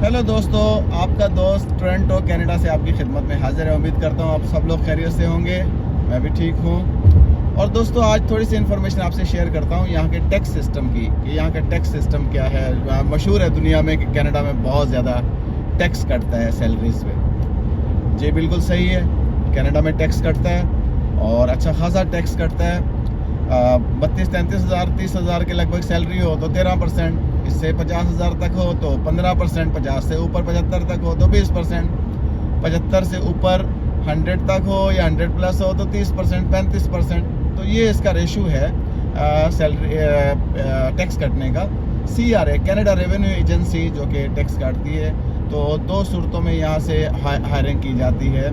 Hello दोस्तों, आपका दोस्त टोरंटो कनाडा से आपकी खिदमत में हाजिर है। उम्मीद करता हूँ आप सब लोग खैरियत से होंगे। मैं भी ठीक हूँ। और दोस्तों, आज थोड़ी सी इन्फॉर्मेशन आपसे शेयर करता हूँ यहाँ के टैक्स सिस्टम की कि यहाँ का टैक्स सिस्टम क्या है। मशहूर है दुनिया में कि कनाडा में बहुत ज़्यादा टैक्स कटता है सैलरीज पे। जी बिल्कुल सही है, कनाडा में टैक्स कटता है और अच्छा खासा टैक्स कटता है। 32-33 हज़ार 30 हज़ार के लगभग सैलरी हो तो 13%, इससे 50 हज़ार तक हो तो 15%, 50 से ऊपर 75 तक हो तो 20%, 75 से ऊपर 100 तक हो या 100 प्लस हो तो 30%, 35%। तो ये इसका रेशो है सैलरी टैक्स कटने का। CRA कैनेडा रेवेन्यू एजेंसी जो कि टैक्स काटती है, तो दो सूरतों में यहाँ से हायरिंग की जाती है।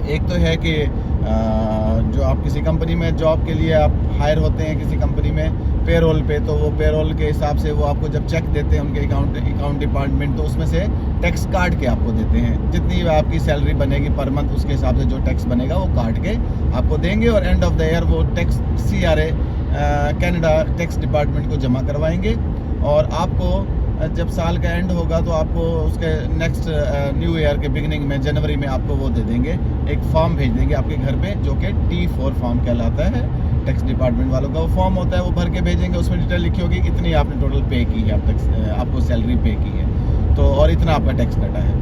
एक तो है कि जो आप किसी कंपनी में जॉब के लिए आप हायर होते हैं किसी कंपनी में पेरोल पे, तो वो पेरोल के हिसाब से वो आपको जब चेक देते हैं उनके अकाउंट डिपार्टमेंट, तो उसमें से टैक्स काट के आपको देते हैं। जितनी आपकी सैलरी बनेगी पर मंथ उसके हिसाब से जो टैक्स बनेगा वो काट के आपको देंगे और एंड ऑफ द ईयर वो tax CRA Canada tax department को जमा करवाएंगे। और आपको जब साल का एंड होगा तो आपको उसके नेक्स्ट न्यू ईयर के बिगिनिंग में जनवरी में आपको वो दे देंगे, एक फॉर्म भेज देंगे आपके घर पे जो कि T4 फॉर्म कहलाता है। टैक्स डिपार्टमेंट वालों का वो फॉर्म होता है, वो भर के भेजेंगे। उसमें डिटेल लिखी होगी इतनी आपने टोटल पे की है, आपको सैलरी पे की है तो, और इतना आपका टैक्स कटा है।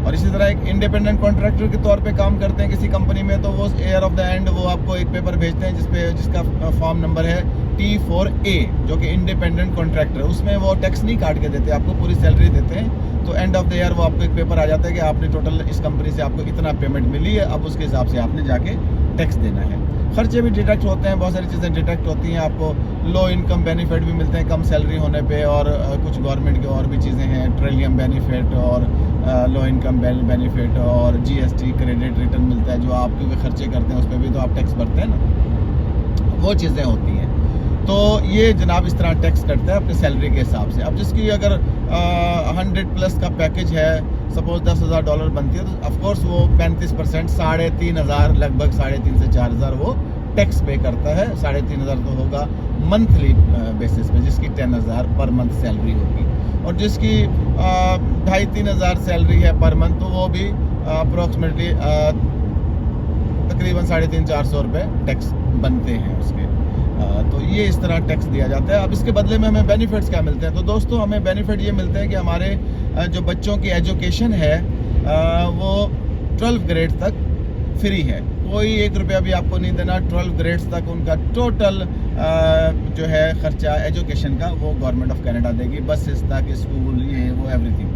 और इसी तरह एक इंडिपेंडेंट कॉन्ट्रैक्टर के तौर पे काम करते हैं किसी कंपनी में, तो वो ईयर ऑफ द एंड वो आपको एक पेपर भेजते हैं जिसका फॉर्म नंबर है T4A, जो कि इंडिपेंडेंट कॉन्ट्रैक्टर। उसमें वो टैक्स नहीं काट के देते, आपको पूरी सैलरी देते हैं। तो एंड ऑफ द ईयर वो आपको एक पेपर आ जाता है कि आपने टोटल इस कंपनी से आपको इतना पेमेंट मिली है, अब उसके हिसाब से आपने जाके टैक्स देना है। खर्चे भी डिडक्ट होते हैं, बहुत सारी चीज़ें डिडक्ट होती हैं। आपको लो इनकम बेनिफिट भी मिलते हैं कम सैलरी होने पे, और कुछ गवर्नमेंट की और भी चीज़ें हैं, ट्रेलियम बेनिफिट और लो इनकम बेनिफिट और GST क्रेडिट रिटर्न मिलता है। जो आप क्योंकि खर्चे करते हैं उस पर भी तो आप टैक्स भरते हैं ना, वो चीज़ें होती हैं। तो ये जनाब इस तरह टैक्स कटता है अपनी सैलरी के हिसाब से। अब जिसकी अगर 100 प्लस का पैकेज है, सपोज $10,000 बनती है, तो ऑफकोर्स वो 35% 3,500 लगभग 3,500 से 4,000 वो टैक्स पे करता है। 3,500 तो होगा मंथली बेसिस पे, जिसकी 10,000 पर मंथ सैलरी होगी। और जिसकी 2,500-3 हज़ार सैलरी है पर मंथ, तो वो भी अप्रोक्सीमेटली तकरीबन 350-400 रुपये टैक्स बनते हैं उसके। तो ये इस तरह टैक्स दिया जाता है। अब इसके बदले में हमें बेनिफिट्स क्या मिलते हैं? तो दोस्तों, हमें बेनिफिट ये मिलते हैं कि हमारे जो बच्चों की एजुकेशन है वो 12 ग्रेड तक फ्री है। कोई 1 रुपया भी आपको नहीं देना। 12 ग्रेड्स तक उनका टोटल जो है खर्चा एजुकेशन का वो गवर्नमेंट ऑफ कनाडा देगी। बसेस तक, स्कूल, ये वो एवरीथिंग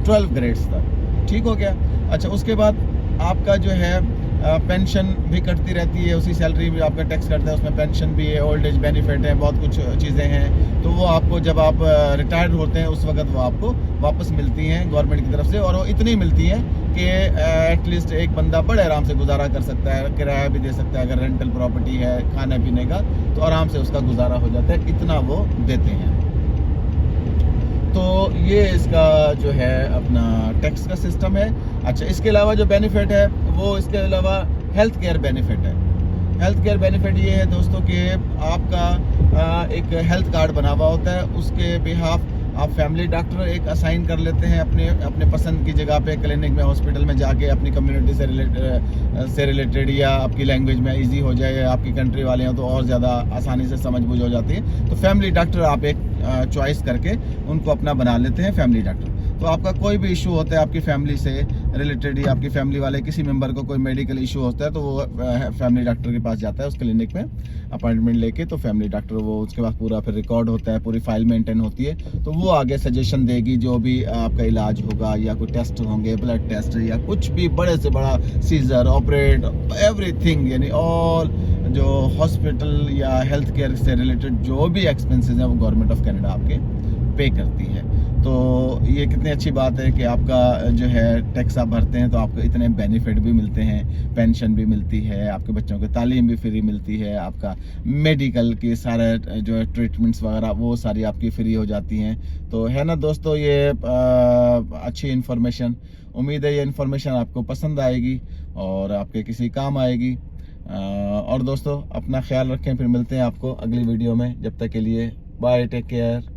12 ग्रेड्स तक। ठीक हो गया। अच्छा, उसके बाद आपका जो है पेंशन भी कटती रहती है, उसी सैलरी भी आपका टैक्स कटता है, उसमें पेंशन भी है, ओल्ड एज बेनिफिट है, बहुत कुछ चीज़ें हैं। तो वो आपको जब आप रिटायर्ड होते हैं उस वक्त वो आपको वापस मिलती हैं गवर्नमेंट की तरफ से। और वो इतनी मिलती हैं कि एटलीस्ट एक बंदा बड़े आराम से गुजारा कर सकता है, किराया भी दे सकता है। अगर रेंटल प्रॉपर्टी है, खाने पीने का, तो आराम से उसका गुजारा हो जाता है, इतना वो देते हैं। तो ये इसका जो है अपना टैक्स का सिस्टम है। अच्छा, इसके अलावा जो बेनिफिट है वो इसके अलावा हेल्थ केयर बेनिफिट है। हेल्थ केयर बेनिफिट ये है दोस्तों कि आपका एक हेल्थ कार्ड बना हुआ होता है, उसके बिहाफ आप फैमिली डॉक्टर एक असाइन कर लेते हैं अपने पसंद की जगह पे, क्लिनिक में, हॉस्पिटल में जाके, अपनी कम्युनिटी से रिलेटेड या आपकी लैंग्वेज में इजी हो जाए, आपकी कंट्री वाले हैं तो और ज़्यादा आसानी से समझ बूझ हो जाती है। तो फैमिली डॉक्टर आप एक चॉइस करके उनको अपना बना लेते हैं फैमिली डॉक्टर। तो आपका कोई भी इशू होता है आपकी फैमिली से रिलेटेड या आपकी फैमिली वाले किसी मेंबर को कोई मेडिकल इशू होता है, तो वो फैमिली डॉक्टर के पास जाता है उस क्लिनिक में अपॉइंटमेंट लेके। तो फैमिली डॉक्टर वो उसके बाद पूरा फिर रिकॉर्ड होता है, पूरी फाइल मेंटेन होती है। तो वो आगे सजेशन देगी जो भी आपका इलाज होगा, या कोई टेस्ट होंगे, ब्लड टेस्ट या कुछ भी बड़े से बड़ा सीजर ऑपरेट एवरीथिंग, यानी ऑल जो हॉस्पिटल या हेल्थ केयर से रिलेटेड जो भी एक्सपेंसेस हैं वो गवर्नमेंट ऑफ कनाडा आपके पे करती है। तो ये कितनी अच्छी बात है कि आपका जो है टैक्स आप भरते हैं तो आपको इतने बेनिफिट भी मिलते हैं, पेंशन भी मिलती है, आपके बच्चों को तालीम भी फ्री मिलती है, आपका मेडिकल के सारे जो है ट्रीटमेंट्स वगैरह वो सारी आपकी फ्री हो जाती हैं। तो है ना दोस्तों, ये अच्छी इन्फॉर्मेशन। उम्मीद है ये इन्फॉर्मेशन आपको पसंद आएगी और आपके किसी काम आएगी। और दोस्तों, अपना ख्याल रखें, फिर मिलते हैं आपको अगली वीडियो में। जब तक के लिए बाय, टेक केयर।